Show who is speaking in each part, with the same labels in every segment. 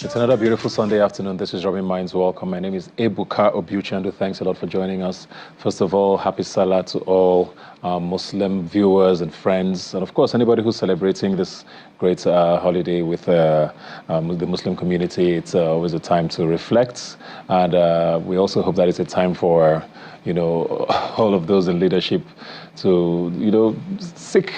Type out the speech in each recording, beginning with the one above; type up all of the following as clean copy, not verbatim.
Speaker 1: It's another beautiful Sunday afternoon. This is Rubbin'Minds. Welcome. My name is Ebuka Obuchandu. Thanks a lot for joining us. First of all, happy Salah to all Muslim viewers and friends, and of course, anybody who's celebrating this great holiday with the Muslim community. It's always a time to reflect, and we also hope that it's a time for, all of those in leadership to, seek,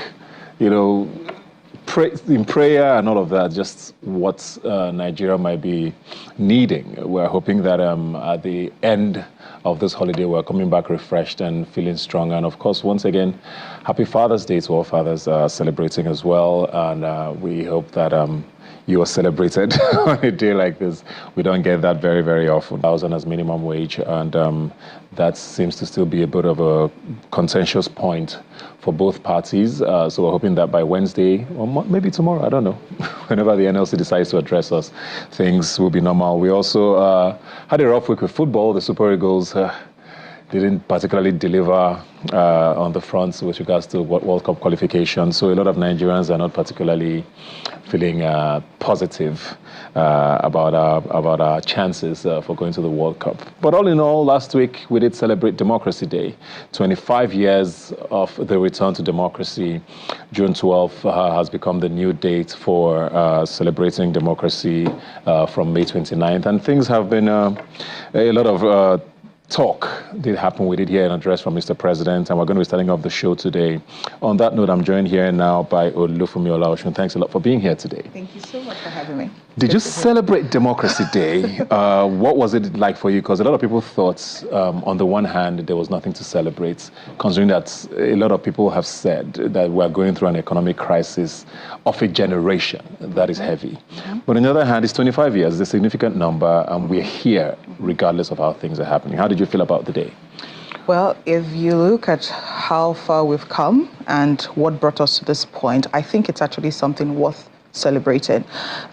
Speaker 1: pray in prayer and all of that, just what Nigeria might be needing. We're hoping that at the end of this holiday, we're coming back refreshed and feeling strong. And of course, once again, happy Father's Day to all fathers celebrating as well. And we hope that you are celebrated on a day like this. We don't get that very, very often. 1,000 as minimum wage, and that seems to still be a bit of a contentious point for both parties. So we're hoping that by Wednesday, or maybe tomorrow, I don't know, whenever the NLC decides to address us, things will be normal. We also had a rough week with football. The Super Eagles didn't particularly deliver on the front with regards to World Cup qualification. So a lot of Nigerians are not particularly feeling positive about our chances for going to the World Cup. But all in all, last week we did celebrate Democracy Day. 25 years of the return to democracy. June 12th has become the new date for celebrating democracy from May 29th. And things have been a lot of talk did happen. We did hear an address from Mr. President, and we're going to be starting off the show today. On that note, I'm joined here now by Olufumi Olaoshun. Thanks a lot for being here today.
Speaker 2: Thank you so much for having me.
Speaker 1: Did you celebrate Democracy Day? What was it like for you? Because a lot of people thought, on the one hand, there was nothing to celebrate, considering that a lot of people have said that we're going through an economic crisis of a generation that is heavy. But on the other hand, it's 25 years, a significant number, and we're here regardless of how things are happening. How did you feel about the day?
Speaker 2: Well, if you look at how far we've come and what brought us to this point, I think it's actually something worth celebrated.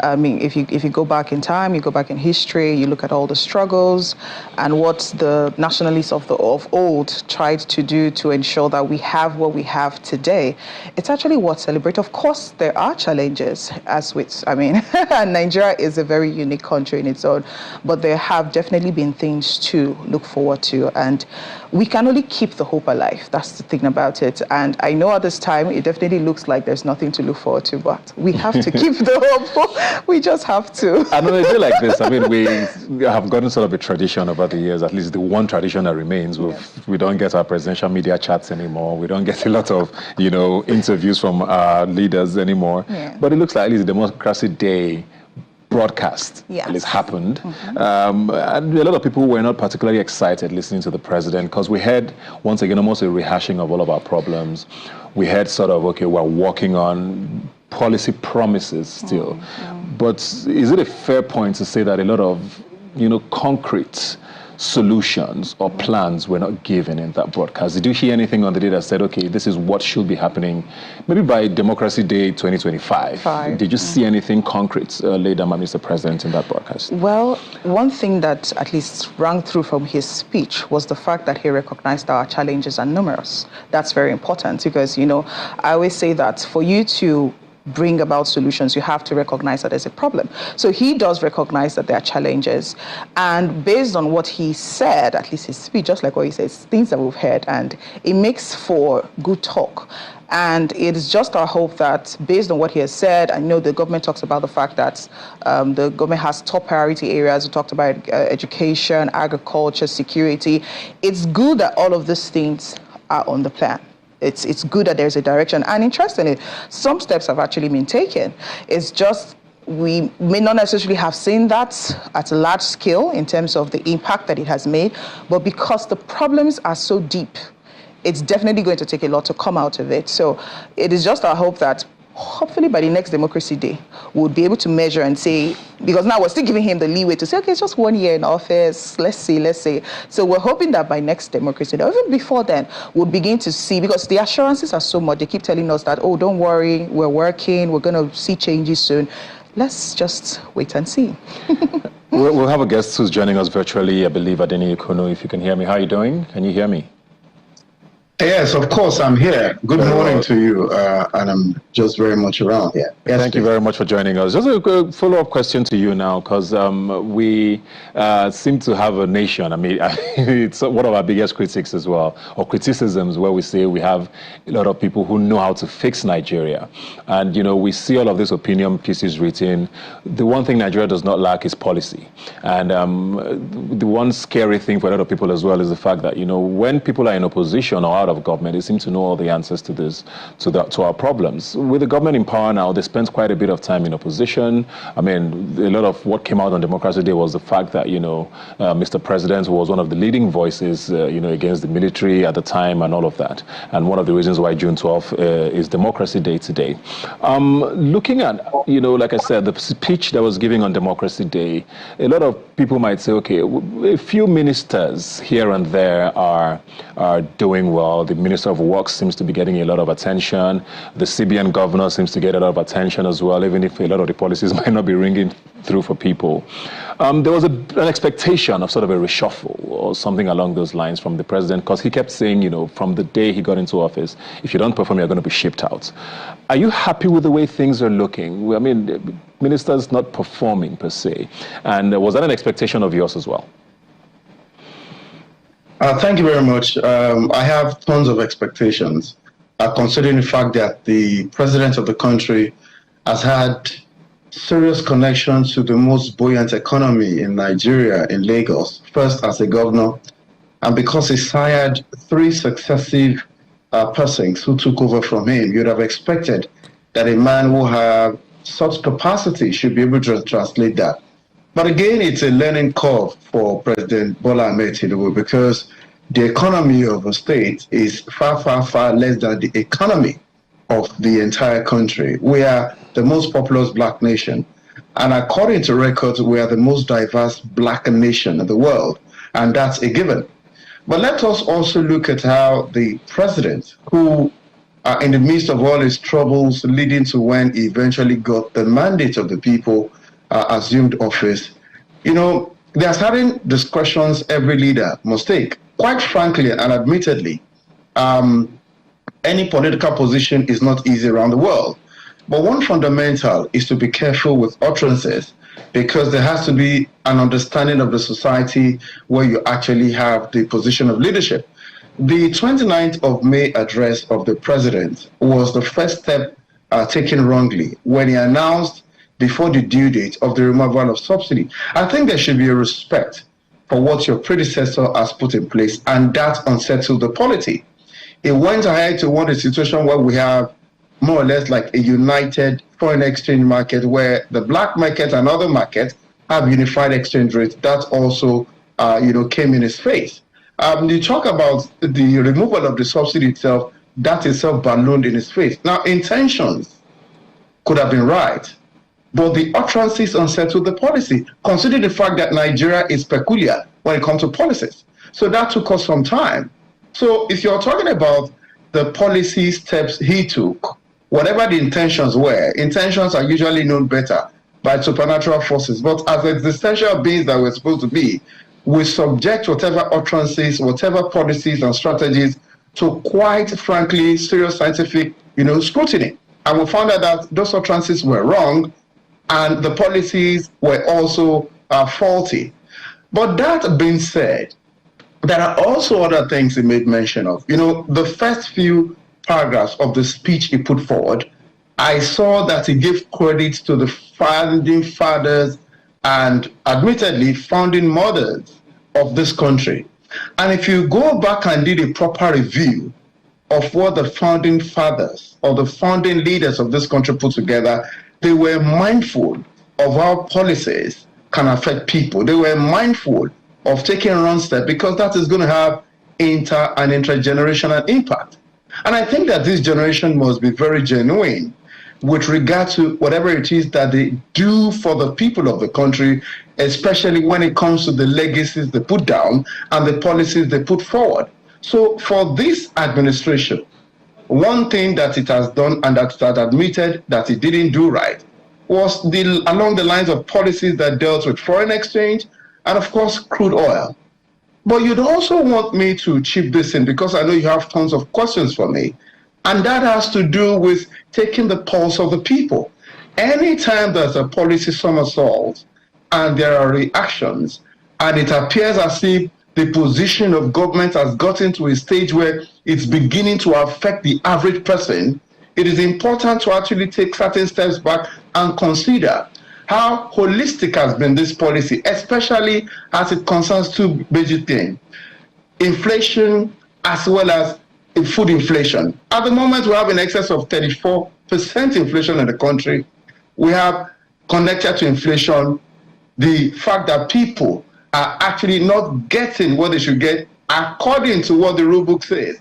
Speaker 2: I mean, if you go back in time, you go back in history, you look at all the struggles and what the nationalists of old tried to do to ensure that we have what we have today, it's actually worth celebrating. Of course, there are challenges, Nigeria is a very unique country in its own, but there have definitely been things to look forward to, and we can only keep the hope alive. That's the thing about it. And I know at this time, it definitely looks like there's nothing to look forward to, but we have to keep the hope. We just have to.
Speaker 1: And on a day like this, we have gotten sort of a tradition over the years, at least the one tradition that remains. We don't get our presidential media chats anymore. We don't get a lot of, interviews from our leaders anymore. Yeah. But it looks like at least the Democracy Day broadcast at least happened. And a lot of people were not particularly excited listening to the president, because we had, once again, almost a rehashing of all of our problems. We had sort of, okay, we're working on policy promises still. But is it a fair point to say that a lot of, concrete solutions or plans were not given in that broadcast? Did you hear anything on the day that said, okay, this is what should be happening, maybe by Democracy Day 2025? Did you see anything concrete laid down by Mr. President in that broadcast?
Speaker 2: Well, one thing that at least rang through from his speech was the fact that he recognized our challenges are numerous. That's very important because, I always say that for you to bring about solutions, you have to recognize that there's a problem. So he does recognize that there are challenges. And based on what he said, at least his speech, just like what he says, things that we've heard, and it makes for good talk. And it is just our hope that based on what he has said, I know the government talks about the fact that the government has top priority areas. We talked about education, agriculture, security. It's good that all of these things are on the plan. It's good that there's a direction. And interestingly, some steps have actually been taken. It's just we may not necessarily have seen that at a large scale in terms of the impact that it has made, but because the problems are so deep, it's definitely going to take a lot to come out of it. So it is just our hope that hopefully by the next Democracy Day, we'll be able to measure and say, because now we're still giving him the leeway to say, okay, it's just 1 year in office, let's see. So we're hoping that by next Democracy Day, or even before then, we'll begin to see, because the assurances are so much, they keep telling us that, oh, don't worry, we're working, we're going to see changes soon. Let's just wait and see.
Speaker 1: We'll have a guest who's joining us virtually, I believe, Adeni Ikunu, if you can hear me. How are you doing? Can you hear me?
Speaker 3: Yes, of course, I'm here. Good morning to you, and I'm just very much around here. Yes,
Speaker 1: Thank you very much for joining us. Just a follow-up question to you now, because we seem to have a nation. I mean, it's one of our biggest critics as well, or criticisms, where we say we have a lot of people who know how to fix Nigeria. And, you know, we see all of these opinion pieces written. The one thing Nigeria does not lack is policy. And the one scary thing for a lot of people as well is the fact that, you know, when people are in opposition or out of government, they seem to know all the answers to this, to our problems. With the government in power now, they spent quite a bit of time in opposition. I mean, a lot of what came out on Democracy Day was the fact that, you know, Mr. President was one of the leading voices, you know, against the military at the time and all of that. And one of the reasons why June 12th is Democracy Day today. Looking at, you know, like I said, the speech that was given on Democracy Day, a lot of people might say, okay, a few ministers here and there are doing well. The Minister of Works seems to be getting a lot of attention. The CBN governor seems to get a lot of attention as well, even if a lot of the policies might not be ringing through for people. There was an expectation of sort of a reshuffle or something along those lines from the president, because he kept saying, you know, from the day he got into office, if you don't perform, you're going to be shipped out. Are you happy with the way things are looking? I mean, ministers not performing per se. And was that an expectation of yours as well?
Speaker 3: Thank you very much. I have tons of expectations, considering the fact that the president of the country has had serious connections to the most buoyant economy in Nigeria, in Lagos, first as a governor, and because he sired 3 successive persons who took over from him, you'd have expected that a man who had such capacity should be able to translate that. But again, it's a learning curve for President Bola Ahmed Tinubu, because the economy of a state is far, far, far less than the economy of the entire country. We are the most populous black nation. And according to records, we are the most diverse black nation in the world. And that's a given. But let us also look at how the president, who in the midst of all his troubles leading to when he eventually got the mandate of the people, assumed office, you know, there are certain discretions every leader must take. Quite frankly and admittedly, any political position is not easy around the world. But one fundamental is to be careful with utterances, because there has to be an understanding of the society where you actually have the position of leadership. The 29th of May address of the president was the first step taken wrongly when he announced before the due date of the removal of subsidy. I think there should be a respect for what your predecessor has put in place, and that unsettled the polity. It went ahead to want a situation where we have more or less like a united foreign exchange market, where the black market and other markets have unified exchange rates. That also, you know, came in his face. You talk about the removal of the subsidy itself, that itself ballooned in his face. Now, intentions could have been right, but the utterances unsettled the policy, considering the fact that Nigeria is peculiar when it comes to policies. So that took us some time. So if you're talking about the policy steps he took, whatever the intentions were, intentions are usually known better by supernatural forces. But as existential beings that we're supposed to be, we subject whatever utterances, whatever policies and strategies to, quite frankly, serious scientific, you know, scrutiny. And we found out that those utterances were wrong, and the policies were also faulty. But that being said, there are also other things he made mention of. You know, the first few paragraphs of the speech he put forward, I saw that he gave credit to the founding fathers and, admittedly, founding mothers of this country. And if you go back and did a proper review of what the founding fathers or the founding leaders of this country put together, they were mindful of how policies can affect people. They were mindful of taking wrong steps, because that is going to have inter- and intergenerational impact. And I think that this generation must be very genuine with regard to whatever it is that they do for the people of the country, especially when it comes to the legacies they put down and the policies they put forward. So for this administration, one thing that it has done, and that it has admitted that it didn't do right, was along the lines of policies that dealt with foreign exchange and, of course, crude oil. But you'd also want me to chip this in because I know you have tons of questions for me. And that has to do with taking the pulse of the people. Anytime there's a policy somersault and there are reactions, and it appears as if the position of government has gotten to a stage where it's beginning to affect the average person, it is important to actually take certain steps back and consider how holistic has been this policy, especially as it concerns two basic things: inflation as well as food inflation. At the moment, we have in excess of 34% inflation in the country. We have connected to inflation the fact that people are actually not getting what they should get according to what the rule book says.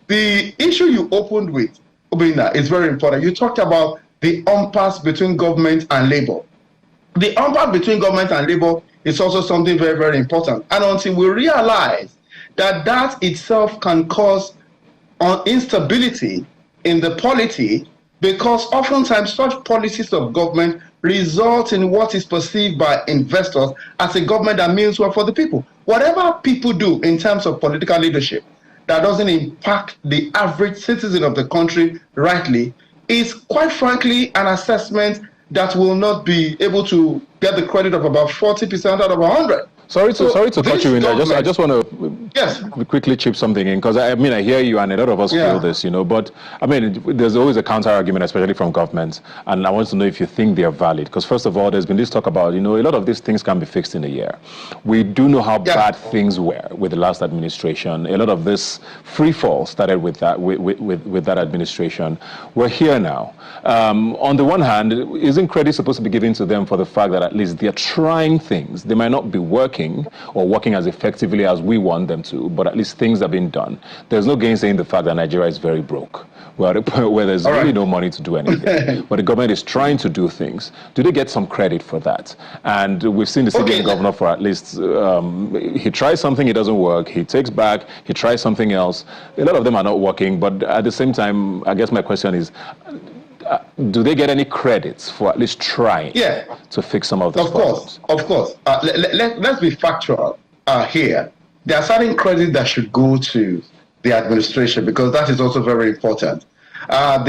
Speaker 3: The issue you opened with, Obina, is very important. You talked about the impasse between government and labor. The impasse between government and labor is also something very, very important. And until we realize that that itself can cause instability in the polity, because oftentimes such policies of government result in what is perceived by investors as a government that means well for the people. Whatever people do in terms of political leadership that doesn't impact the average citizen of the country rightly is, quite frankly, an assessment that will not be able to get the credit of about 40% out of 100.
Speaker 1: Sorry to cut you in there. I just want to quickly chip something in, because I mean, I hear you, and a lot of us feel this, you know, but I mean, there's always a counter argument, especially from governments, and I want to know if you think they are valid, because first of all, there's been this talk about, you know, a lot of these things can be fixed in a year. We do know how bad things were with the last administration. A lot of this free fall started with that with that administration. We're here now. On the one hand, isn't credit supposed to be given to them for the fact that at least they're trying things? They might not be working or working as effectively as we want them to, but at least things have been done. There's no gainsaying the fact that Nigeria is very broke, where there's really no money to do anything. But the government is trying to do things. Do they get some credit for that? And we've seen the CBN governor for at least, he tries something, it doesn't work, he takes back, he tries something else. A lot of them are not working, but at the same time, I guess my question is, do they get any credits for at least trying to fix some of those problems?
Speaker 3: Of course. Let's be factual here. There are certain credits that should go to the administration, because that is also very important. Now,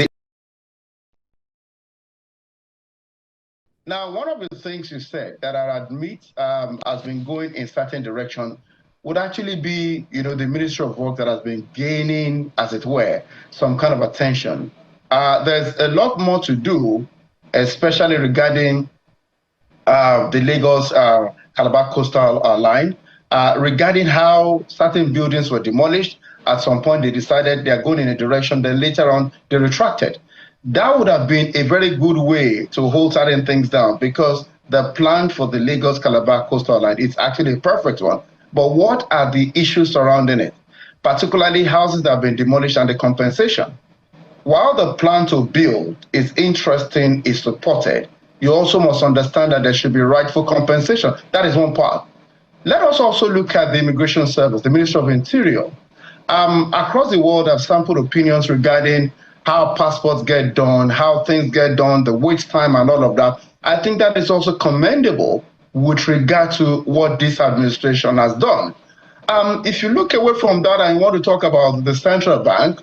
Speaker 3: one of the things you said that I admit has been going in certain direction would actually be, you know, the Ministry of Work that has been gaining, as it were, some kind of attention. There's a lot more to do, especially regarding the Lagos-Calabar coastal line, regarding how certain buildings were demolished. At some point, they decided they're going in a direction, then later on, they retracted. That would have been a very good way to hold certain things down, because the plan for the Lagos-Calabar coastal line is actually a perfect one. But what are the issues surrounding it, particularly houses that have been demolished and the compensation? While the plan to build is interesting, is supported, you also must understand that there should be rightful compensation. That is one part. Let us also look at the Immigration Service, the Ministry of Interior. Across the world, I've sampled opinions regarding how passports get done, how things get done, the wait time and all of that. I think that is also commendable with regard to what this administration has done. If you look away from that and you want to talk about the central bank,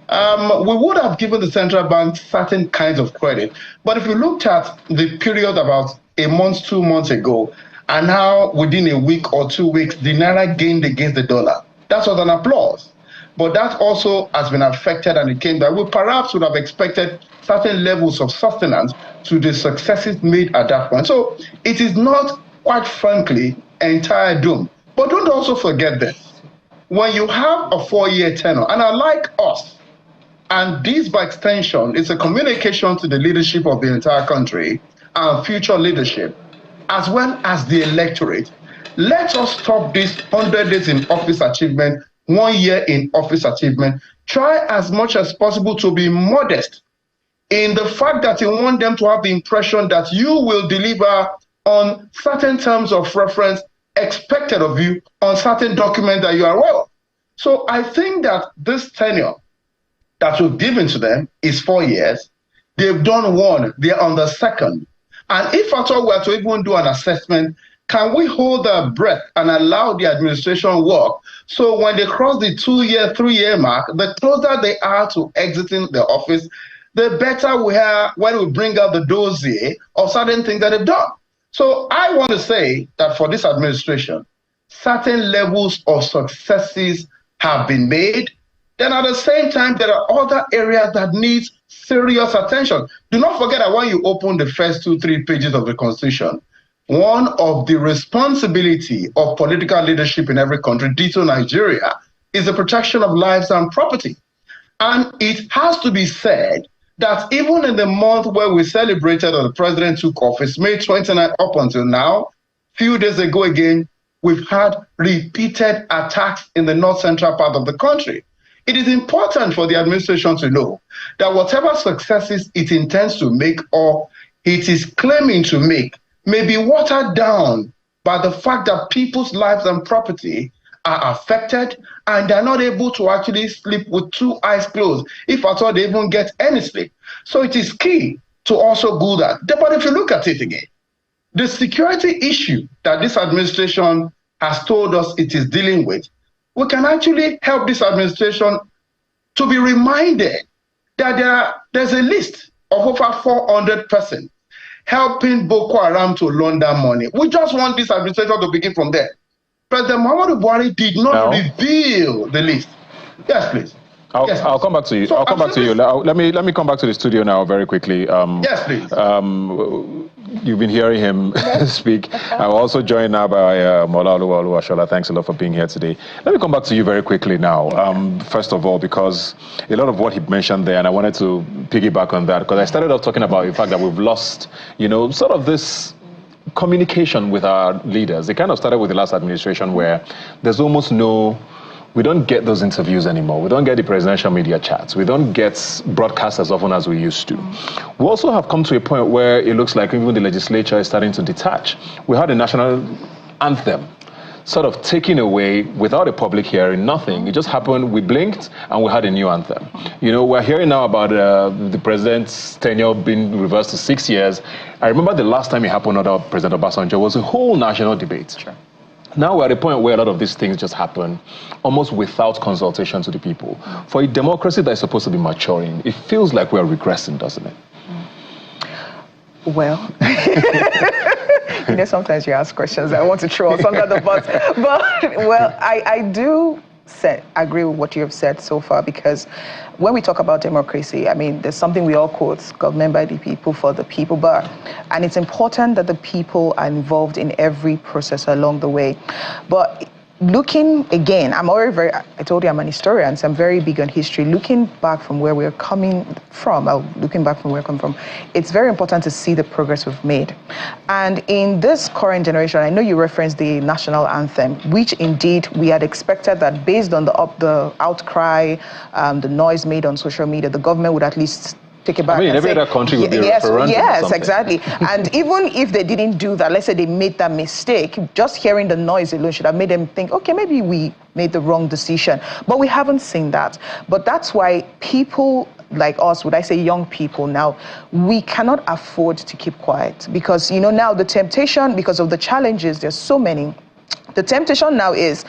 Speaker 3: we would have given the central bank certain kinds of credit. But if you looked at the period about a month, 2 months ago, and how within a week or 2 weeks, the Naira gained against the dollar, that was an applause. But that also has been affected, and it came that we perhaps would have expected certain levels of sustenance to the successes made at that point. So it is not, quite frankly, entire doom. But don't also forget this. When you have a 4-year tenure, and unlike us, and this by extension is a communication to the leadership of the entire country and future leadership, as well as the electorate, let us stop this 100 days in office achievement, 1 year in office achievement. Try as much as possible to be modest in the fact that you want them to have the impression that you will deliver on certain terms of reference expected of you on certain documents that you are aware of. So I think that this tenure that we've given to them is 4 years. They've done one, they're on the second. And if at all we're to even do an assessment, Can we hold our breath and allow the administration work? So when they cross the 2-year, 3-year mark, the closer they are to exiting the office, the better we are when we bring out the dossier of certain things that they've done. So I want to say that for this administration, certain levels of successes have been made. Then at the same time, there are other areas that need serious attention. Do not forget that when you open the first 2-3 pages of the Constitution, one of the responsibility of political leadership in every country, ditto Nigeria, is the protection of lives and property. And it has to be said that even in the month where we celebrated or the president took office, May 29 up until now, few days ago again, we've had repeated attacks in the north central part of the country. It is important for the administration to know that whatever successes it intends to make or it is claiming to make may be watered down by the fact that people's lives and property are affected and they're not able to actually sleep with 2 eyes closed, if at all they even get any sleep. So it is key to also do that. But if you look at it again, the security issue that this administration has told us it is dealing with, we can actually help this administration to be reminded that there's a list of over 400 persons helping Boko Haram to launder money. We just want this administration to begin from there. President Muhammadu Buhari did not reveal the list. Yes, please.
Speaker 1: I'll come back to you.
Speaker 3: So
Speaker 1: I'll come back to you. Let me come back to the studio now very quickly.
Speaker 3: Yes, please.
Speaker 1: You've been hearing him speak. I'm also joined now by Mola Oluwashola. Thanks a lot for being here today. Let me come back to you very quickly now. First of all, because a lot of what he mentioned there, and I wanted to piggyback on that, because I started off talking about the fact that we've lost, sort of this communication with our leaders. It kind of started with the last administration where there's almost we don't get those interviews anymore. We don't get the presidential media chats. We don't get broadcasts as often as we used to. We also have come to a point where it looks like even the legislature is starting to detach. We had a national anthem sort of taken away without a public hearing, nothing. It just happened, we blinked, and we had a new anthem. We're hearing now about the president's tenure being reversed to 6 years. I remember the last time it happened under President Obasanjo was a whole national debate. Sure. Now we're at a point where a lot of these things just happen almost without consultation to the people. For a democracy that is supposed to be maturing, it feels like we're regressing, doesn't it?
Speaker 2: Well, sometimes you ask questions I want to throw us under the bus. But, well, I do agree with what you have said so far, because when we talk about democracy, I mean, there's something we all quote, government by the people, for the people, and it's important that the people are involved in every process along the way. But looking again, I told you I'm an historian, so I'm very big on history. Looking back from where we're coming from, it's very important to see the progress we've made. And in this current generation, I know you referenced the national anthem, which indeed we had expected that based on the outcry, the noise made on social media, the government would at least take it back.
Speaker 1: I mean, every other country would be a referendum.
Speaker 2: Yes, exactly. And even if they didn't do that, let's say they made that mistake, just hearing the noise alone should have made them think, okay, maybe we made the wrong decision. But we haven't seen that. But that's why people like us, would I say young people now, we cannot afford to keep quiet. Because, now the temptation, because of the challenges, there's so many, the temptation now is,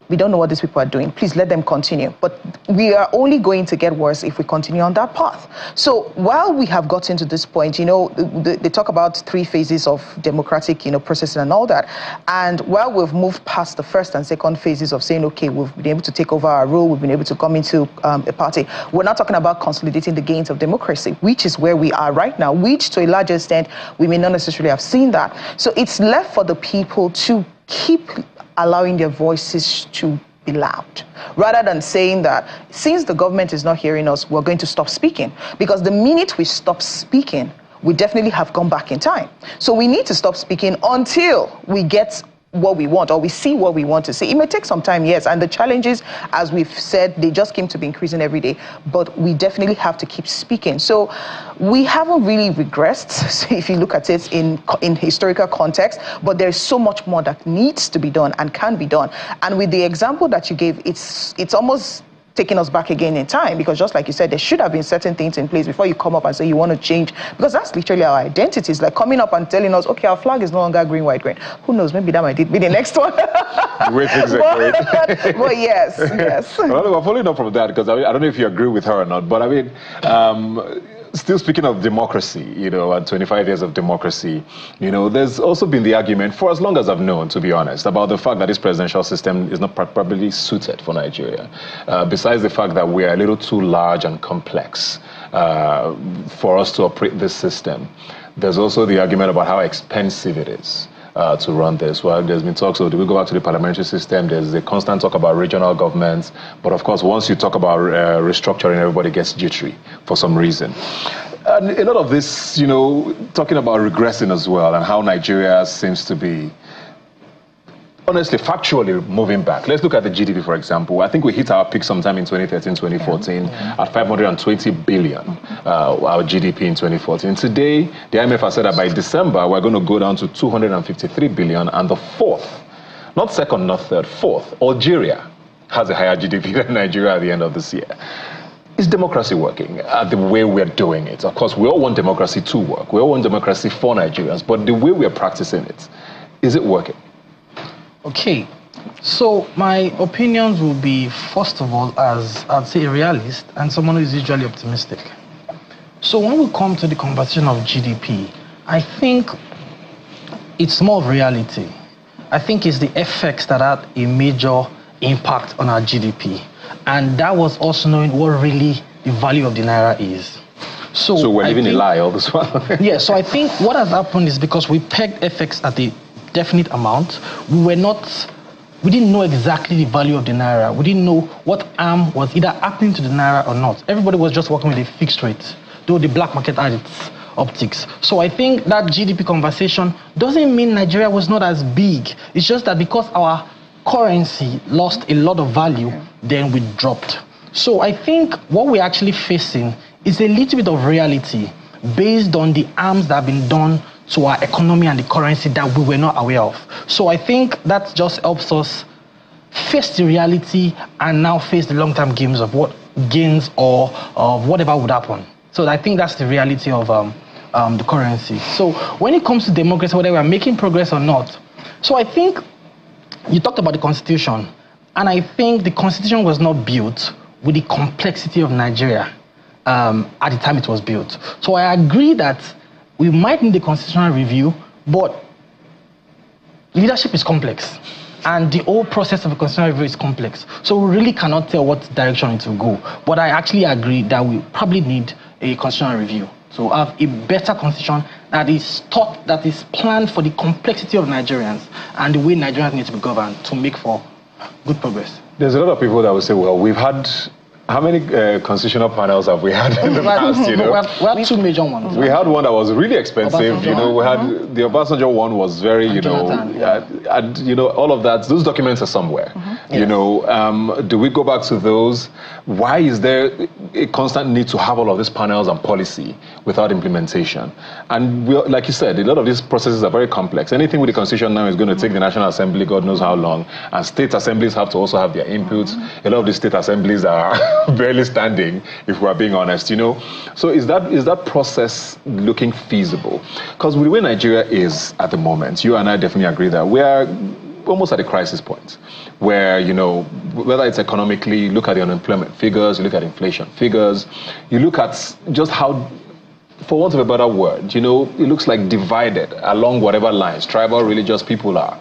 Speaker 2: we don't know what these people are doing. Please let them continue. But we are only going to get worse if we continue on that path. So while we have gotten to this point, they talk about 3 phases of democratic, processing and all that. And while we've moved past the first and second phases of saying, okay, we've been able to take over our role, we've been able to come into a party, we're not talking about consolidating the gains of democracy, which is where we are right now, which to a large extent, we may not necessarily have seen that. So it's left for the people to keep allowing their voices to be loud, rather than saying that since the government is not hearing us, we're going to stop speaking. Because the minute we stop speaking, we definitely have gone back in time. So we need to stop speaking until we get what we want, or we see what we want to see. It may take some time, yes, and the challenges, as we've said, they just seem to be increasing every day, but we definitely have to keep speaking. So we haven't really regressed, if you look at it in historical context, but there's so much more that needs to be done and can be done. And with the example that you gave, it's almost taking us back again in time, because just like you said, there should have been certain things in place before you come up and say you want to change, because that's literally our identity. It's like coming up and telling us, okay, our flag is no longer green, white, green. Who knows, maybe that might be the next one.
Speaker 1: The way things are going.
Speaker 2: But yes, yes.
Speaker 1: Well, we're following up from that, because I don't know if you agree with her or not, but I mean, still speaking of democracy, you know, and 25 years of democracy, you know, there's also been the argument, for as long as I've known, to be honest, about the fact that this presidential system is not properly suited for Nigeria. Besides the fact that we are a little too large and complex for us to operate this system, there's also the argument about how expensive it is to run this. Well, there's been talks, so do we go back to the parliamentary system? There's a constant talk about regional governments. But of course, once you talk about restructuring, everybody gets jittery for some reason. And a lot of this, you know, talking about regressing as well, and how Nigeria seems to be, honestly, factually moving back. Let's look at the GDP, for example. I think we hit our peak sometime in 2013, 2014, at 520 billion, our GDP in 2014. Today, the IMF has said that by December, we're going to go down to 253 billion, and the fourth, not second, not third, fourth, Algeria has a higher GDP than Nigeria at the end of this year. Is democracy working the way we're doing it? Of course, we all want democracy to work. We all want democracy for Nigerians, but the way we're practicing it, is it working?
Speaker 4: Okay, so my opinions will be, first of all, as I'd say a realist and someone who is usually optimistic. So when we come to the conversation of GDP, I think it's more of reality. I think it's the effects that had a major impact on our GDP. And that was also knowing what really the value of the Naira is. So
Speaker 1: we're living a lie all this while.
Speaker 4: Yeah, so I think what has happened is because we pegged effects at the definite amount, we didn't know exactly the value of the Naira. We didn't know what harm was either happening to the Naira or not. Everybody was just working with a fixed rate, though the black market had its optics. So I think that GDP conversation doesn't mean Nigeria was not as big. It's just that because our currency lost a lot of value, then we dropped. So I think what we're actually facing is a little bit of reality based on the harms that have been done to our economy and the currency that we were not aware of. So I think that just helps us face the reality and now face the long-term games of what gains or of whatever would happen. So I think that's the reality of the currency. So when it comes to democracy, whether we're making progress or not, so I think you talked about the Constitution, and I think the Constitution was not built with the complexity of Nigeria at the time it was built. So I agree that we might need a constitutional review, but leadership is complex. And the whole process of a constitutional review is complex. So we really cannot tell what direction it will go. But I actually agree that we probably need a constitutional review to have a better constitution that is taught, that is planned for the complexity of Nigerians and the way Nigerians need to be governed to make for good progress.
Speaker 1: There's a lot of people that will say, well, we've had, how many constitutional panels have we had in the past, you know?
Speaker 4: We had two major ones.
Speaker 1: We had one that was really expensive, you know, we had, the Obasanjo one was very, you know, and, you know, all of that, those documents are somewhere, you know, do we go back to those? Why is there a constant need to have all of these panels and policy without implementation? And we, like you said, a lot of these processes are very complex. Anything with the Constitution now is going to take the National Assembly, God knows how long, and state assemblies have to also have their inputs. A lot of these state assemblies are barely standing, if we're being honest, you know. So is that process looking feasible? Because with the way Nigeria is at the moment, you and I definitely agree that we are almost at a crisis point where, you know, whether it's economically, look at the unemployment figures, you look at inflation figures, you look at just how, for want of a better word, you know, it looks like divided along whatever lines tribal, religious people are,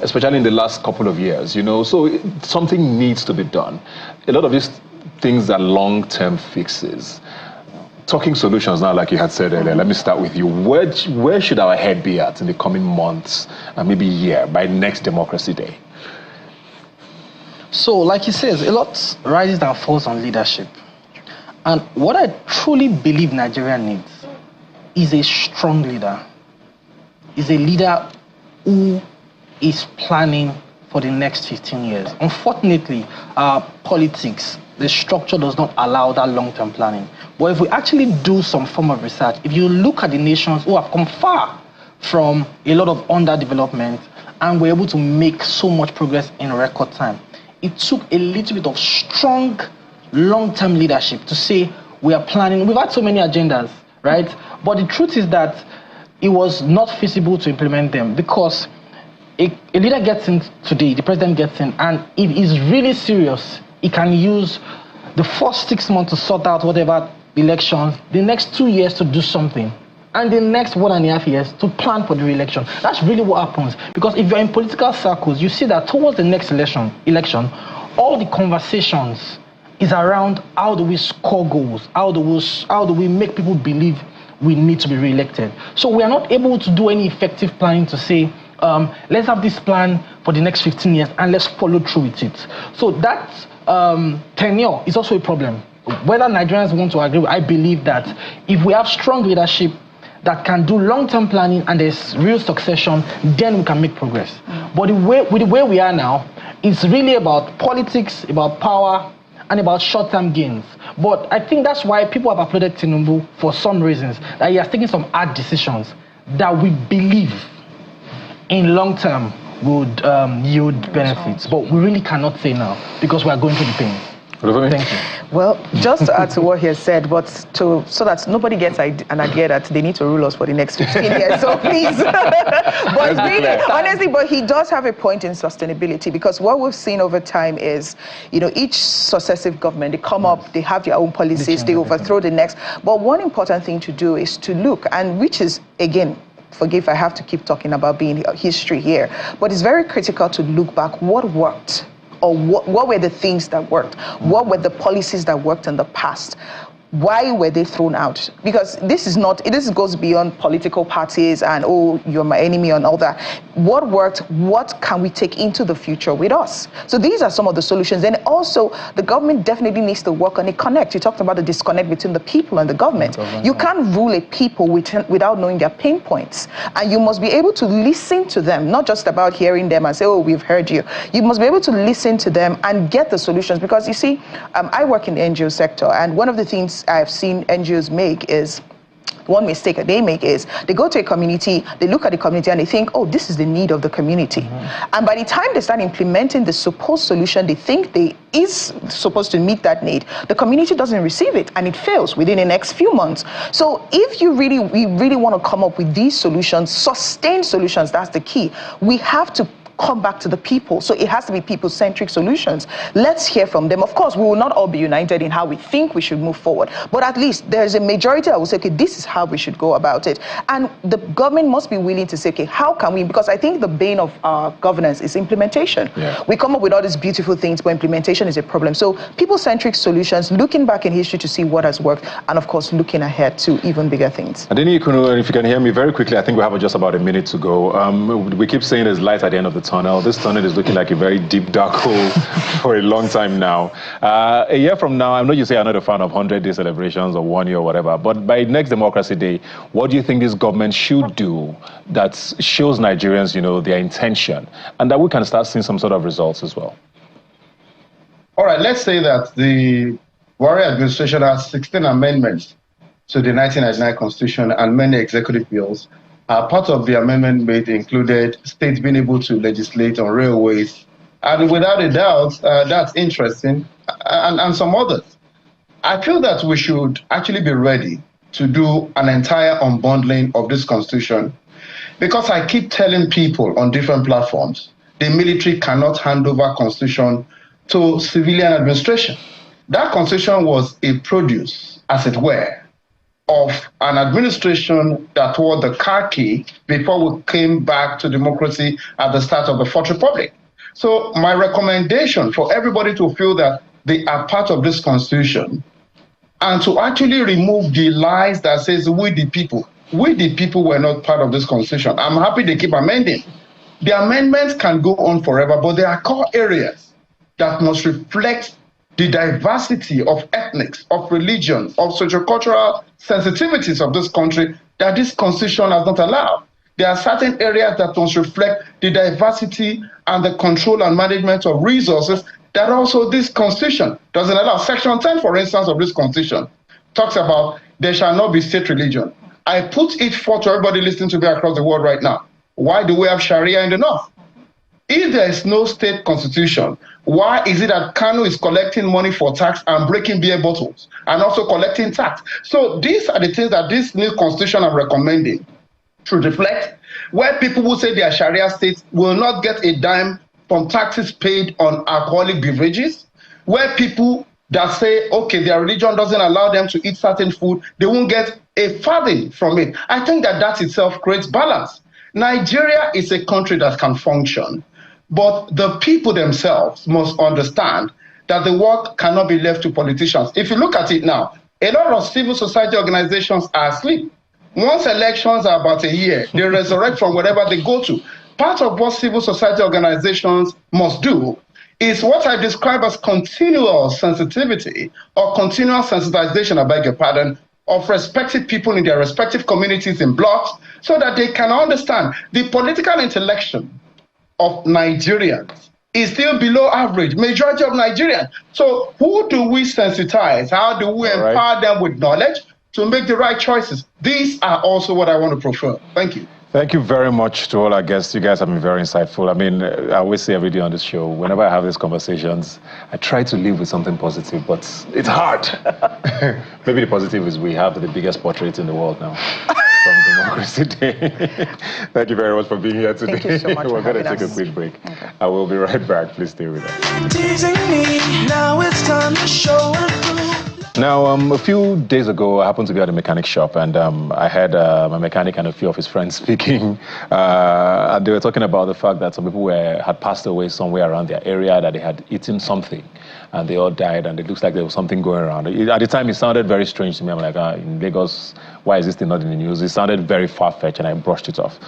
Speaker 1: especially in the last couple of years, you know. So something needs to be done. A lot of these things are long-term fixes. Talking solutions now, like you had said earlier, let me start with you. Where should our head be at in the coming months and maybe year by next Democracy Day?
Speaker 4: So, like he says, a lot rises and falls on leadership. And what I truly believe Nigeria needs is a strong leader, is a leader who is planning for the next 15 years. Unfortunately, our politics, the structure does not allow that long-term planning. But if we actually do some form of research, if you look at the nations who have come far from a lot of underdevelopment and were able to make so much progress in record time, it took a little bit of strong long-term leadership to say we are planning. We've had so many agendas, right? But the truth is that it was not feasible to implement them because a leader gets in today, the president gets in, and if he's really serious, he can use the first 6 months to sort out whatever elections, the next 2 years to do something, and the next 1.5 years to plan for the re-election. That's really what happens. Because if you're in political circles, you see that towards the next election, all the conversations is around how do we score goals, how do we make people believe we need to be re-elected. So we are not able to do any effective planning to say, let's have this plan for the next 15 years and let's follow through with it. So that tenure is also a problem. Whether Nigerians want to agree, I believe that if we have strong leadership that can do long-term planning and there's real succession, then we can make progress. But with the way we are now, it's really about politics, about power, and about short-term gains. But I think that's why people have applauded Tinubu for some reasons, that he has taken some hard decisions that we believe in long-term would yield benefits. But we really cannot say now because we are going through the pain. Thank you.
Speaker 2: Well, just to add to what he has said, but so that nobody gets an idea that they need to rule us for the next 15 years. So please, but really, honestly, but he does have a point in sustainability because what we've seen over time is, each successive government, they come up, they have their own policies, they overthrow the next. But one important thing to do is to look, and which is, again, forgive I have to keep talking about being history here, but it's very critical to look back what worked. Or what were the things that worked? What were the policies that worked in the past? Why were they thrown out? Because this goes beyond political parties and, oh, you're my enemy and all that. What worked? What can we take into the future with us? So these are some of the solutions. And also, the government definitely needs to work on a connect. You talked about the disconnect between the people and the government. You can't rule a people without knowing their pain points. And you must be able to listen to them, not just about hearing them and say, oh, we've heard you. You must be able to listen to them and get the solutions. Because you see, I work in the NGO sector, and one of the things I've seen NGOs make is, one mistake that they make is they go to a community, they look at the community and they think, oh, this is the need of the community. And by the time they start implementing the supposed solution they think is supposed to meet that need, the community doesn't receive it and it fails within the next few months. So if we really want to come up with these solutions, sustained solutions, that's the key. We have to come back to the people. So it has to be people-centric solutions. Let's hear from them. Of course, we will not all be united in how we think we should move forward, but at least there's a majority that will say, okay, this is how we should go about it. And the government must be willing to say, okay, how can we, because I think the bane of our governance is implementation. We come up with all these beautiful things, but implementation is a problem. So people-centric solutions, looking back in history to see what has worked, and of course, looking ahead to even bigger things.
Speaker 1: Adeni Ikunu, if you can hear me very quickly, I think we have just about a minute to go. We keep saying there's light at the end of the tunnel. This tunnel is looking like a very deep, dark hole for a long time now. A year from now, I know you say I'm not a fan of 100-day celebrations or 1 year or whatever, but by next Democracy Day, what do you think this government should do that shows Nigerians, their intention, and that we can start seeing some sort of results as well?
Speaker 3: All right, let's say that the Buhari administration has 16 amendments to the 1999 Constitution and many executive bills. Part of the amendment made included states being able to legislate on railways. And without a doubt, that's interesting, and some others. I feel that we should actually be ready to do an entire unbundling of this constitution, because I keep telling people on different platforms, the military cannot hand over constitution to civilian administration. That constitution was a produce, as it were, of an administration that wore the khaki before we came back to democracy at the start of the Fourth Republic. So my recommendation for everybody to feel that they are part of this constitution and to actually remove the lies that says we the people were not part of this constitution. I'm happy they keep amending. The amendments can go on forever, but there are core areas that must reflect the diversity of ethnics, of religion, of sociocultural sensitivities of this country that this constitution has not allowed. There are certain areas that must reflect the diversity and the control and management of resources that also this constitution doesn't allow. Section 10, for instance, of this constitution talks about there shall not be state religion. I put it forth to everybody listening to me across the world right now. Why do we have Sharia in the north? If there is no state constitution, Why is it that Kano is collecting money for tax and breaking beer bottles and also collecting tax? So these are the things that this new constitution I'm recommending should reflect, where people who say they are Sharia states will not get a dime from taxes paid on alcoholic beverages, where people that say, okay, their religion doesn't allow them to eat certain food, they won't get a farthing from it. I think that itself creates balance. Nigeria is a country that can function, but the people themselves must understand that the work cannot be left to politicians. If you look at it now, a lot of civil society organizations are asleep. Once elections are about a year, they resurrect from wherever they go to. Part of what civil society organizations must do is what I describe as continual sensitivity or continual sensitization, I beg your pardon, of respective people in their respective communities and blocks, so that they can understand the political intellection of Nigerians is still below average, majority of Nigerians. So who do we sensitize? How do we empower them with knowledge to make the right choices? These are also what I want to prefer. Thank you.
Speaker 1: Thank you very much to all our guests. You guys have been very insightful. I mean, I always say every day on this show, whenever I have these conversations, I try to leave with something positive, but it's hard. Maybe the positive is we have the biggest portrait in the world now from Democracy Day. Thank you very much for being here today.
Speaker 2: Thank you so much.
Speaker 1: We're going to take a quick break. Okay. I will be right back. Please stay with us.
Speaker 5: Teasing me, now it's time to show it.
Speaker 1: Now, a few days ago, I happened to be at a mechanic shop, and I had my mechanic and a few of his friends speaking. And they were talking about the fact that some people had passed away somewhere around their area, that they had eaten something, and they all died, and it looks like there was something going around. At the time, it sounded very strange to me. I'm like, in Lagos, why is this thing not in the news? It sounded very far-fetched, and I brushed it off.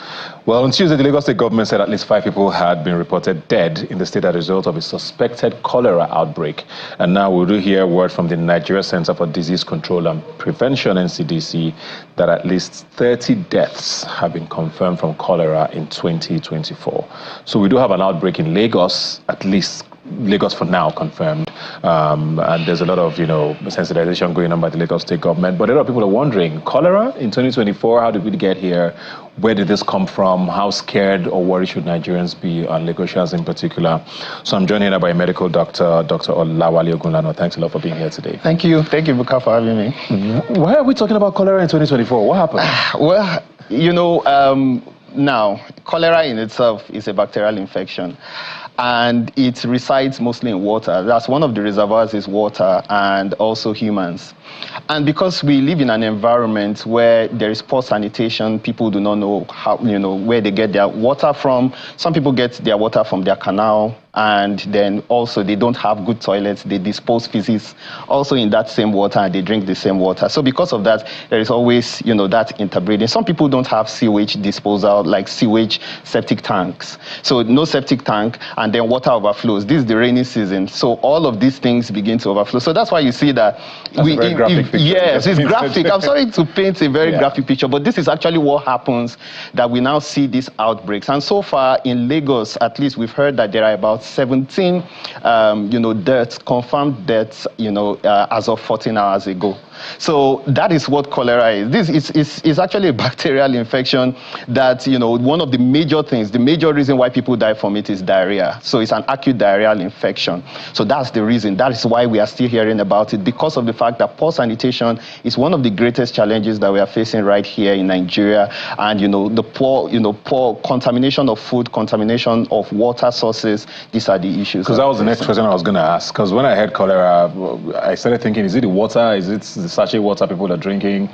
Speaker 1: Well, on Tuesday, the Lagos State government said at least 5 people had been reported dead in the state as a result of a suspected cholera outbreak. And now we do hear word from the Nigeria Center for Disease Control and Prevention, NCDC, that at least 30 deaths have been confirmed from cholera in 2024. So we do have an outbreak in Lagos, at least Lagos for now confirmed, and there's a lot of sensitization going on by the Lagos state government. But a lot of people are wondering, cholera in 2024, how did we get here? Where did this come from? How scared or worried should Nigerians be, and Lagosians in particular? So I'm joined here by a medical doctor, Dr. Olawale Ogunlana. Thanks a lot for being here today.
Speaker 6: Thank you, Buka, for having me.
Speaker 1: Why are we talking about cholera in 2024? What happened?
Speaker 6: Well, now cholera in itself is a bacterial infection, and it resides mostly in water. That's one of the reservoirs is water, and also humans. And because we live in an environment where there is poor sanitation, people do not know how, where they get their water from. Some people get their water from their canal, and then also they don't have good toilets. They dispose feces also in that same water, and they drink the same water. So because of that, there is always, that interbreeding. Some people don't have sewage disposal, like sewage septic tanks. So no septic tank, and then water overflows. This is the rainy season. So all of these things begin to overflow. So that's why you see that yes, it's graphic. I'm sorry to paint a very graphic picture, but this is actually what happens, that we now see these outbreaks. And so far in Lagos, at least, we've heard that there are about 17, deaths, confirmed deaths, as of 14 hours ago. So that is what cholera is. This is actually a bacterial infection that, one of the major things, the major reason why people die from it is diarrhea. So it's an acute diarrheal infection. So that's the reason. That is why we are still hearing about it, because of the fact that poor sanitation is one of the greatest challenges that we are facing right here in Nigeria. And, the poor contamination of food, contamination of water sources, these are the issues.
Speaker 1: Because that was the next question I was going to ask. Because when I heard cholera, I started thinking, is it the water? Is it the sachet water people are drinking?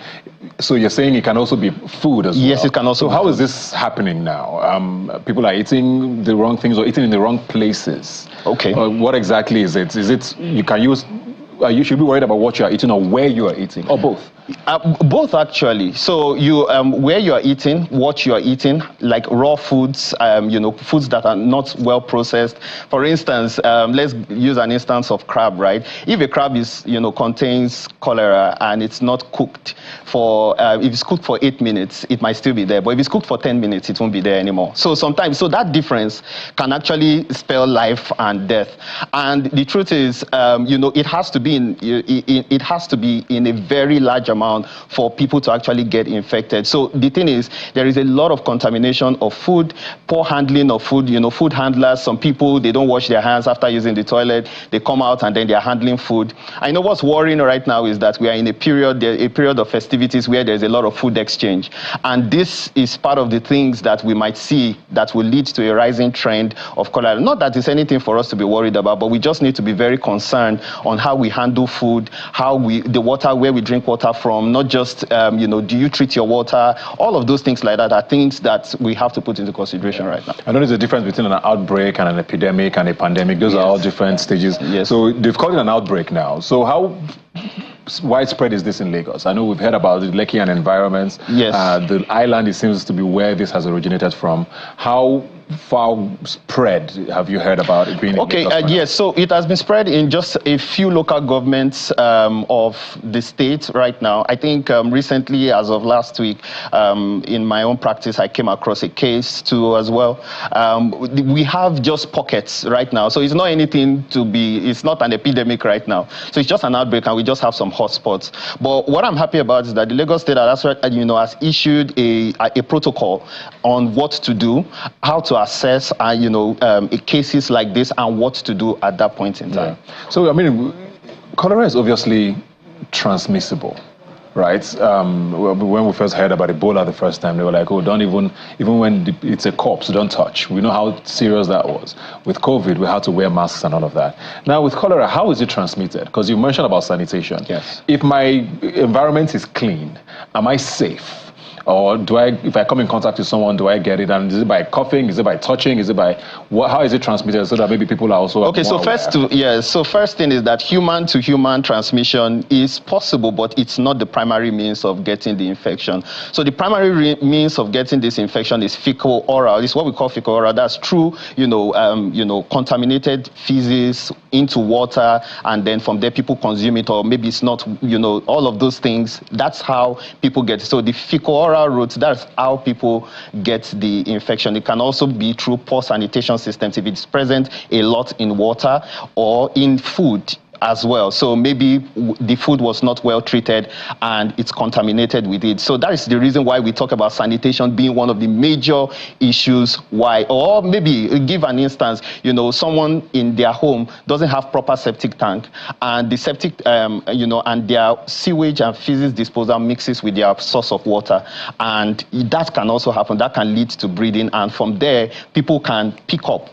Speaker 1: So you're saying it can also be food as well?
Speaker 6: Yes, it can also
Speaker 1: be. So how is this happening now? People are eating the wrong things or eating in the wrong places.
Speaker 6: Okay.
Speaker 1: What exactly is it? Is it you can use... You should be worried about what you are eating or where you are eating, or both?
Speaker 6: Both, actually. So where you are eating, what you are eating, like raw foods, foods that are not well processed. For instance, let's use an instance of crab, right? If a crab is, contains cholera and it's not cooked if it's cooked for 8 minutes, it might still be there. But if it's cooked for 10 minutes, it won't be there anymore. So that difference can actually spell life and death. And the truth is, it has to be in a very large amount amount for people to actually get infected. So the thing is, there is a lot of contamination of food, poor handling of food. Food handlers, some people, they don't wash their hands after using the toilet. They come out and then they're handling food. I know what's worrying right now is that we are in a period of festivities where there's a lot of food exchange. And this is part of the things that we might see that will lead to a rising trend of cholera. Not that it's anything for us to be worried about, but we just need to be very concerned on how we handle food, the water, where we drink water from, not just, do you treat your water? All of those things like that are things that we have to put into consideration right now.
Speaker 1: I know there's a difference between an outbreak and an epidemic and a pandemic. Those are all different stages.
Speaker 6: Yes.
Speaker 1: So they've called it an outbreak now. So how widespread is this in Lagos? I know we've heard about the Lekki and environments.
Speaker 6: Yes.
Speaker 1: The island, it seems to be where this has originated from. How far spread have you heard about it being in Lagos?
Speaker 6: Yes, so it has been spread in just a few local governments of the state right now. I think recently, as of last week, in my own practice, I came across a case too as well. We have just pockets right now, so it's not anything it's not an epidemic right now. So it's just an outbreak and we just have some hotspots. But what I'm happy about is that the Lagos State has issued a protocol on what to do, how to assess cases like this and what to do at that point in time.
Speaker 1: Yeah. So, I mean, cholera is obviously transmissible, right? When we first heard about Ebola the first time, they were like, oh, don't even when it's a corpse, don't touch. We know how serious that was. With COVID, we had to wear masks and all of that. Now, with cholera, how is it transmitted? Because you mentioned about sanitation.
Speaker 6: Yes.
Speaker 1: If my environment is clean, am I safe? Or if I come in contact with someone, do I get it? And is it by coughing? Is it by touching? Is it by how is it transmitted? So that maybe people are also
Speaker 6: okay. So first thing is that human-to-human transmission is possible, but it's not the primary means of getting the infection. So the primary means of getting this infection is fecal-oral. It's what we call fecal-oral. That's through contaminated feces into water, and then from there people consume it, or maybe it's not. All of those things. That's how people get it. So the fecal-oral route, that's how people get the infection. It can also be through poor sanitation systems if it's present a lot in water or in food as well. So maybe the food was not well treated and it's contaminated with it. So that is the reason why we talk about sanitation being one of the major issues why. Or maybe give an instance, someone in their home doesn't have proper septic tank, and the septic, and their sewage and feces disposal mixes with their source of water. And that can also happen. That can lead to breeding. And from there, people can pick up.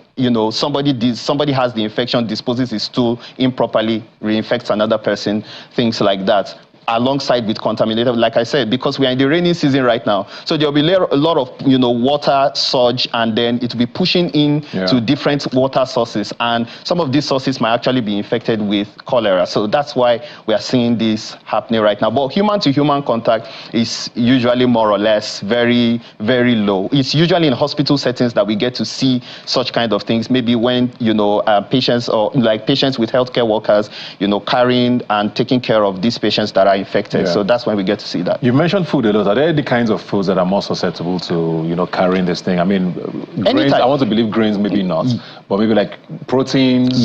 Speaker 6: Somebody has the infection, disposes his stool improperly, reinfects another person, things like that. Alongside with contaminated, like I said, because we are in the rainy season right now. So there'll be a lot of, water surge, and then it will be pushing in to different water sources. And some of these sources might actually be infected with cholera. So that's why we are seeing this happening right now. But human-to-human contact is usually more or less very, very low. It's usually in hospital settings that we get to see such kind of things. Maybe when, patients or like patients with healthcare workers, carrying and taking care of these patients that are infected. So that's when we get to see that.
Speaker 1: You mentioned food a lot. Are there any kinds of foods that are more susceptible to, carrying this thing? I mean, grains, I want to believe grains, maybe not, but maybe like proteins,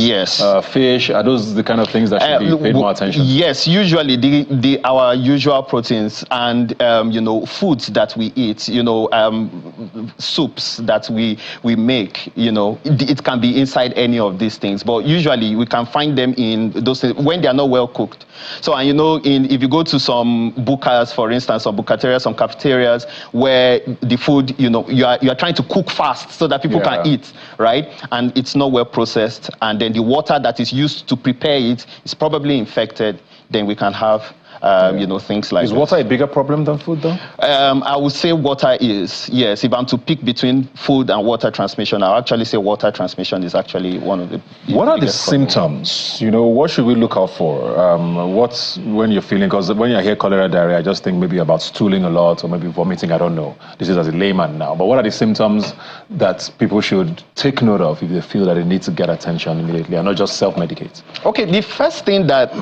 Speaker 1: fish, are those the kind of things that should be paid more attention?
Speaker 6: Yes, usually our usual proteins and, foods that we eat, soups that we make, it can be inside any of these things, but usually we can find them in those things when they are not well cooked. So, if you go to some bukas, for instance, some bukaterias, some cafeterias, where the food, you are trying to cook fast so that people can eat, right? And it's not well processed, and then the water that is used to prepare it is probably infected, then we can have things like that. Is
Speaker 1: water a bigger problem than food, though?
Speaker 6: I would say water is, yes. If I'm to pick between food and water transmission, I'll actually say water transmission is actually one of the
Speaker 1: What are the symptoms? What should we look out for? What's when you're feeling, because when you hear cholera, diarrhea, I just think maybe about stooling a lot or maybe vomiting, I don't know. This is as a layman now. But what are the symptoms that people should take note of if they feel that they need to get attention immediately and not just self-medicate?
Speaker 6: Okay, the first thing that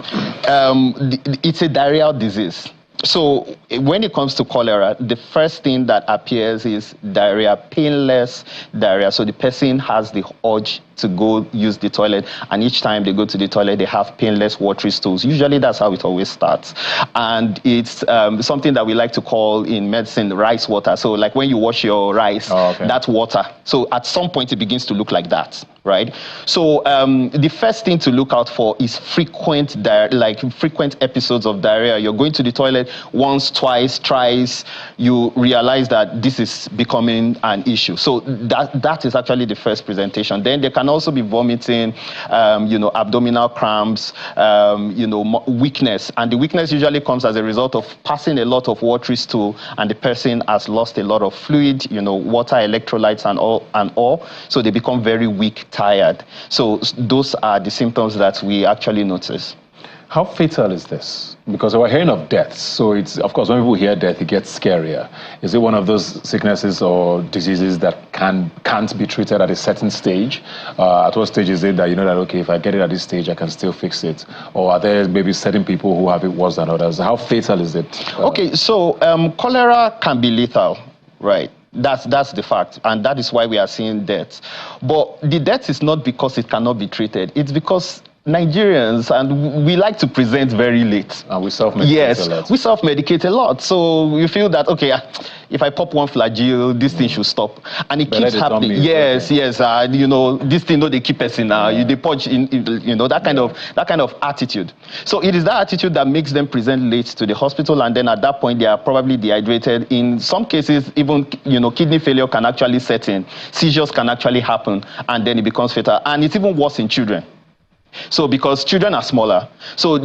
Speaker 6: it's a diarrheal disease. So when it comes to cholera, the first thing that appears is diarrhea, painless diarrhea. So the person has the urge to go use the toilet, and each time they go to the toilet, they have painless watery stools. Usually that's how it always starts. And it's something that we like to call in medicine rice water. So like when you wash your rice, that's water. So at some point it begins to look like that, right? So the first thing to look out for is frequent episodes of diarrhea. You're going to the toilet once, twice, thrice, you realize that this is becoming an issue. So that is actually the first presentation. Then there can also be vomiting, abdominal cramps, weakness. And the weakness usually comes as a result of passing a lot of watery stool, and the person has lost a lot of fluid, water, electrolytes and all. So they become very weak, tired. So those are the symptoms that we actually notice.
Speaker 1: How fatal is this? Because we're hearing of deaths. So it's, of course, when people hear death, it gets scarier. Is it one of those sicknesses or diseases that can't be treated at a certain stage? At what stage is it that you know that, okay, if I get it at this stage, I can still fix it? Or are there maybe certain people who have it worse than others? How fatal is it?
Speaker 6: Okay, so cholera can be lethal, right? That's the fact, and that is why we are seeing deaths. But the death is not because it cannot be treated. It's because Nigerians, and we like to present very late.
Speaker 1: And we self-medicate a lot.
Speaker 6: Yes, we self-medicate a lot. So we feel that, okay, if I pop one Flagyl, this thing should stop. And it keeps happening. Yes, this thing, they keep us in, they punch in, that kind of attitude. So it is that attitude that makes them present late to the hospital, and then at that point, they are probably dehydrated. In some cases, even, kidney failure can actually set in. Seizures can actually happen, and then it becomes fatal. And it's even worse in children. So because children are smaller, so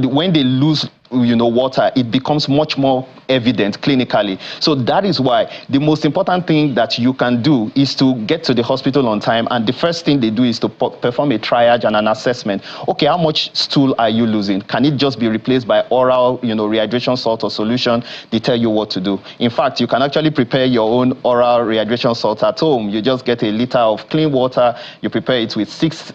Speaker 6: when they lose water, it becomes much more evident clinically. So that is why the most important thing that you can do is to get to the hospital on time, and the first thing they do is to perform a triage and an assessment. Okay, how much stool are you losing? Can it just be replaced by oral, rehydration salt or solution? They tell you what to do. In fact, you can actually prepare your own oral rehydration salt at home. You just get a liter of clean water, you prepare it with 6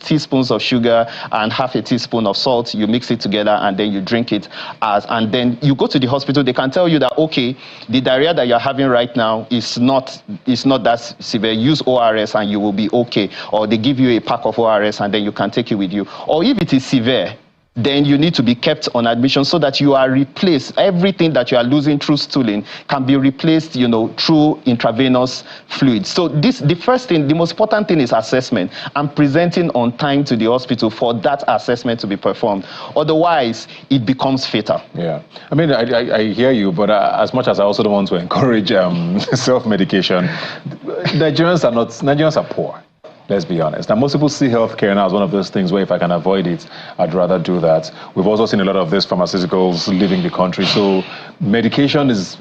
Speaker 6: teaspoons of sugar and half a teaspoon of salt. You mix it together, and then you drink it, and then you go to the hospital. They can tell you that, okay, the diarrhea that you're having right now is not that severe. Use ORS and you will be okay. Or they give you a pack of ORS and then you can take it with you. Or if it is severe, then you need to be kept on admission so that you are replaced. Everything that you are losing through stooling can be replaced, through intravenous fluids. So the first thing, the most important thing is assessment and presenting on time to the hospital for that assessment to be performed. Otherwise, it becomes fatal.
Speaker 1: Yeah. I mean, I hear you, but as much as I also don't want to encourage self-medication, Nigerians are poor. Let's be honest. Now, most people see healthcare now as one of those things where if I can avoid it, I'd rather do that. We've also seen a lot of these pharmaceuticals leaving the country. So medication is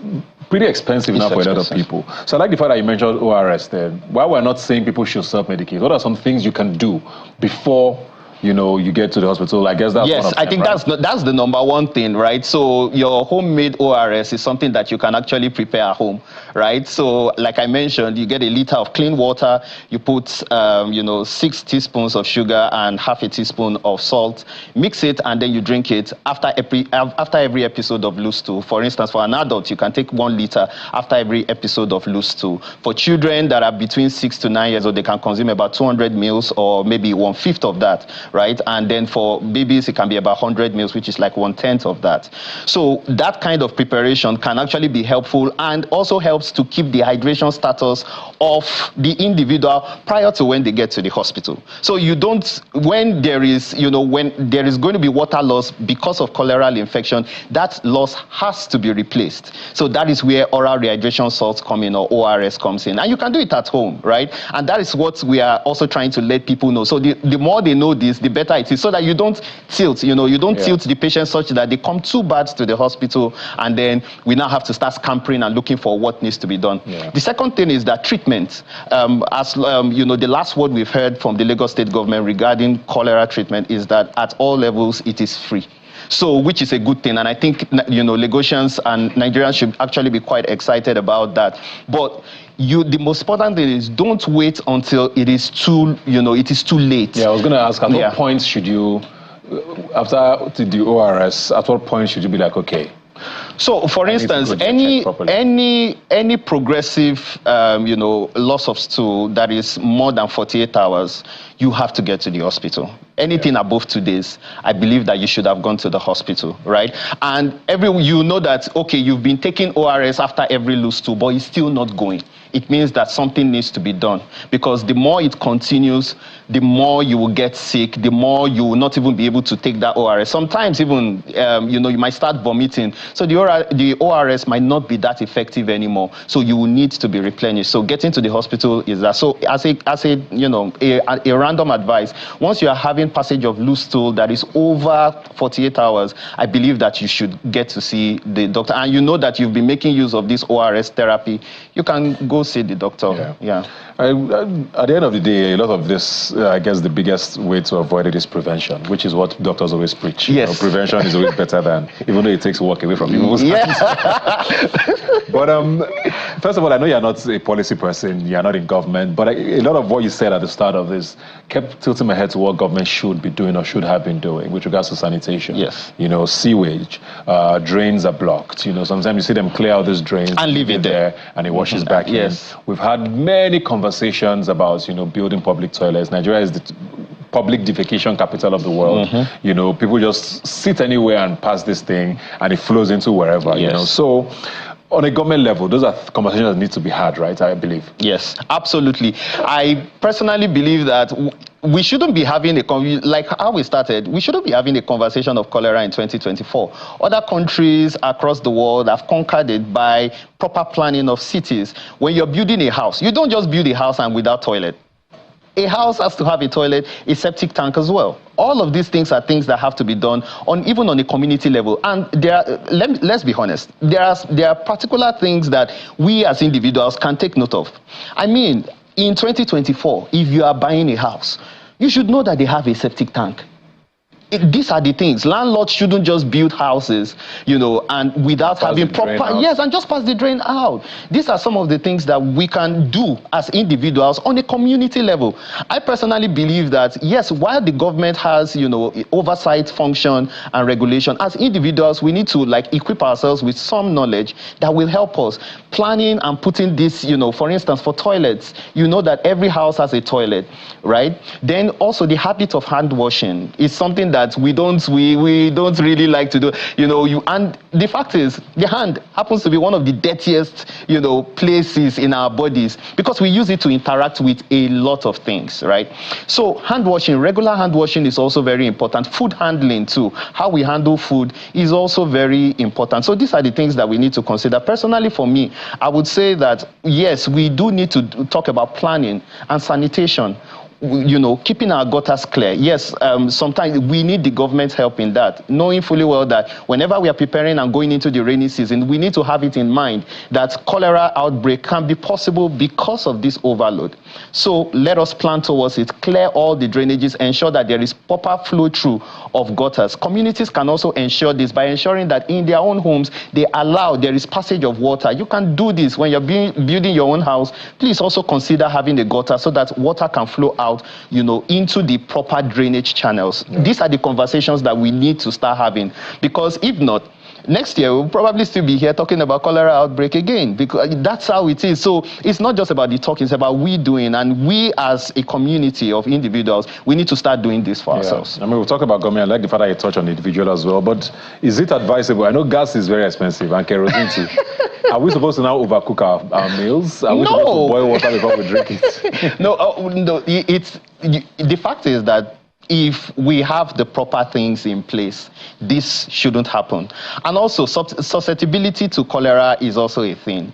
Speaker 1: pretty expensive now for a lot of people. So I like the fact that you mentioned ORS there. While we're not saying people should self-medicate, what are some things you can do before you get to the hospital? I guess that's one of them,
Speaker 6: I think right? that's the number one thing, right? So your homemade ORS is something that you can actually prepare at home, right? So like I mentioned, you get a liter of clean water, you put 6 teaspoons of sugar and half a teaspoon of salt, mix it, and then you drink it after every episode of loose stool. For instance, for an adult, you can take 1 liter after every episode of loose stool. For children that are between 6 to 9 years old, they can consume about 200 mils or maybe 1/5 of that, right? And then for babies, it can be about 100 mils, which is like 1/10 of that. So that kind of preparation can actually be helpful and also helps to keep the hydration status of the individual prior to when they get to the hospital. So you don't, when there is going to be water loss because of choleral infection, that loss has to be replaced. So that is where oral rehydration salts come in, or ORS comes in. And you can do it at home, right? And that is what we are also trying to let people know. So the more they know this, the better it is, so that you don't tilt, tilt the patient such that they come too bad to the hospital, and then we now have to start scampering and looking for what needs to be done. Yeah. The second thing is that treatment, the last word we've heard from the Lagos State government regarding cholera treatment is that at all levels, it is free. So, which is a good thing, and I think Lagosians and Nigerians should actually be quite excited about that. But the most important thing is don't wait until it is too late.
Speaker 1: Yeah, I was going to ask, at what point should you, after the ORS, at what point should you be like, okay,
Speaker 6: So, for instance, any progressive, loss of stool that is more than 48 hours, you have to get to the hospital. Anything above 2 days, I believe that you should have gone to the hospital, right? And you know that, okay, you've been taking ORS after every loose stool, but it's still not going. It means that something needs to be done, because the more it continues, the more you will get sick, the more you will not even be able to take that ORS. Sometimes even, you might start vomiting. So the ORS might not be that effective anymore. So you will need to be replenished. So getting to the hospital is that. So as a random advice, once you are having passage of loose stool that is over 48 hours, I believe that you should get to see the doctor. And you know that you've been making use of this ORS therapy, you can go see the doctor. Yeah.
Speaker 1: At the end of the day, a lot of this, I guess the biggest way to avoid it is prevention, which is what doctors always preach.
Speaker 6: Yes.
Speaker 1: Prevention is always better than, even though it takes work away from people's hands. But first of all, I know you're not a policy person, you're not in government, but a lot of what you said at the start of this kept tilting my head to what government should be doing or should have been doing with regards to sanitation.
Speaker 6: Yes.
Speaker 1: Sewage, drains are blocked. Sometimes you see them clear out these drains
Speaker 6: and leave it there,
Speaker 1: and it washes back in.
Speaker 6: Yes.
Speaker 1: We've had many conversations about, building public toilets. Nigeria is the public defecation capital of the world. People just sit anywhere and pass this thing, and it flows into wherever.
Speaker 6: Yes.
Speaker 1: So on a government level, those are conversations that need to be had, right? I believe.
Speaker 6: Yes, absolutely. I personally believe that we shouldn't be having like how we started, we shouldn't be having a conversation of cholera in 2024. Other countries across the world have conquered it by proper planning of cities. When you're building a house, you don't just build a house and without toilet. A house has to have a toilet, a septic tank as well. All of these things are things that have to be done even on a community level. And let's be honest, there are particular things that we as individuals can take note of. I mean, in 2024, if you are buying a house, you should know that they have a septic tank. These are the things. Landlords shouldn't just build houses, and without having proper, yes, and just pass the drain out. These are some of the things that we can do as individuals on a community level. I personally believe that, yes, while the government has, oversight function and regulation, as individuals, we need to equip ourselves with some knowledge that will help us. Planning and putting this, for instance, for toilets, that every house has a toilet, right? Then also the habit of hand washing is something that we don't really like to do. And the fact is, the hand happens to be one of the dirtiest, places in our bodies, because we use it to interact with a lot of things, right? So hand washing, regular hand washing is also very important. Food handling too, how we handle food is also very important. So these are the things that we need to consider. Personally, for me, I would say that yes, we do need to talk about planning and sanitation. Keeping our gutters clear. Yes, sometimes we need the government's help in that, knowing fully well that whenever we are preparing and going into the rainy season, we need to have it in mind that cholera outbreak can be possible because of this overload. So let us plan towards it, clear all the drainages, ensure that there is proper flow through of gutters. Communities can also ensure this by ensuring that in their own homes, there is passage of water. You can do this when you're building your own house. Please also consider having a gutter so that water can flow out, into the proper drainage channels. Yeah. These are the conversations that we need to start having, because if not, next year we'll probably still be here talking about cholera outbreak again, because that's how it is. So it's not just about the talk, it's about we doing, and we as a community of individuals, we need to start doing this for ourselves.
Speaker 1: I mean, we'll talk about government. I like the fact that you touch on the individual as well, but is it advisable? I know gas is very expensive and kerosene too. Are we supposed to now overcook our meals? Are we supposed to boil water before we drink it?
Speaker 6: No, the fact is that if we have the proper things in place, this shouldn't happen. And also, susceptibility to cholera is also a thing.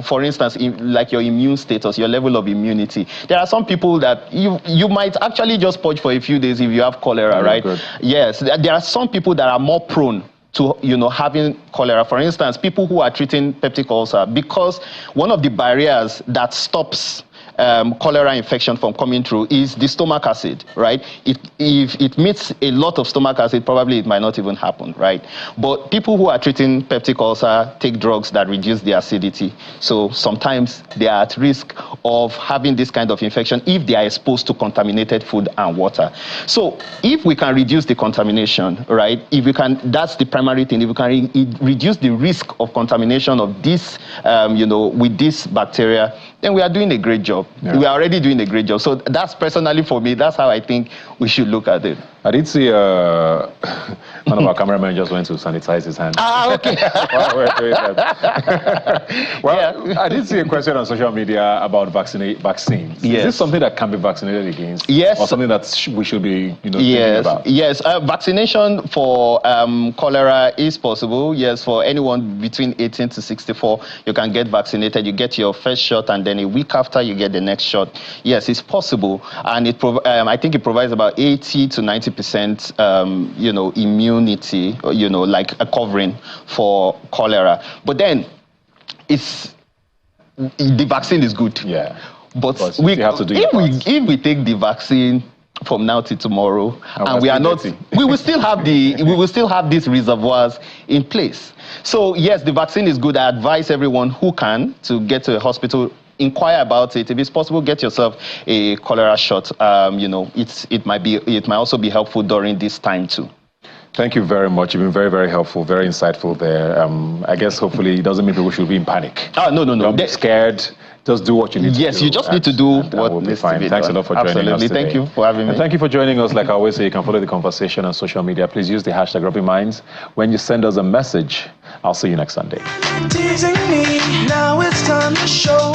Speaker 6: For instance, like your immune status, your level of immunity. There are some people that you might actually just purge for a few days if you have cholera, right? Good. Yes, there are some people that are more prone to having cholera. For instance, people who are treating peptic ulcer, because one of the barriers that stops cholera infection from coming through is the stomach acid, right? If it meets a lot of stomach acid, probably it might not even happen, right? But people who are treating peptic ulcer take drugs that reduce the acidity. So sometimes they are at risk of having this kind of infection if they are exposed to contaminated food and water. So if we can reduce the contamination, right? If we can, that's the primary thing. If we can reduce the risk of contamination of this, with this bacteria, then we are doing a great job. Yeah. We are already doing a great job. So that's personally for me, that's how I think we should look at it.
Speaker 1: I did see one of our cameramen just went to sanitize his hands.
Speaker 6: Okay.
Speaker 1: While we're doing that. Well, yeah. I did see a question on social media about vaccines. Yes. Is this something that can be vaccinated against?
Speaker 6: Yes.
Speaker 1: Or something that we should be, thinking about?
Speaker 6: Yes. Vaccination for cholera is possible. Yes, for anyone between 18 to 64, you can get vaccinated. You get your first shot, and then a week after, you get the next shot. Yes, it's possible, and I think it provides about 80 to 90%, immunity, like a covering for cholera. But then, the vaccine is good.
Speaker 1: Yeah.
Speaker 6: But
Speaker 1: we have to do
Speaker 6: if we take the vaccine from now till tomorrow, and we are not, we will still have these reservoirs in place. So yes, the vaccine is good. I advise everyone who can to get to a hospital, inquire about it. If it's possible, get yourself a cholera shot. It might also be helpful during this time too.
Speaker 1: Thank you very much. You've been very, very helpful, very insightful there. I guess hopefully it doesn't mean people should be in panic.
Speaker 6: No.
Speaker 1: Don't be scared. Just do what you need to do.
Speaker 6: Yes, you just need to do what
Speaker 1: will be fine. Thanks a lot for joining us today.
Speaker 6: Thank you for having me.
Speaker 1: And thank you for joining us. Like I always say, you can follow the conversation on social media. Please use the hashtag Rubbin'Minds. When you send us a message, I'll see you next Sunday.
Speaker 5: Teasing me, now it's time to show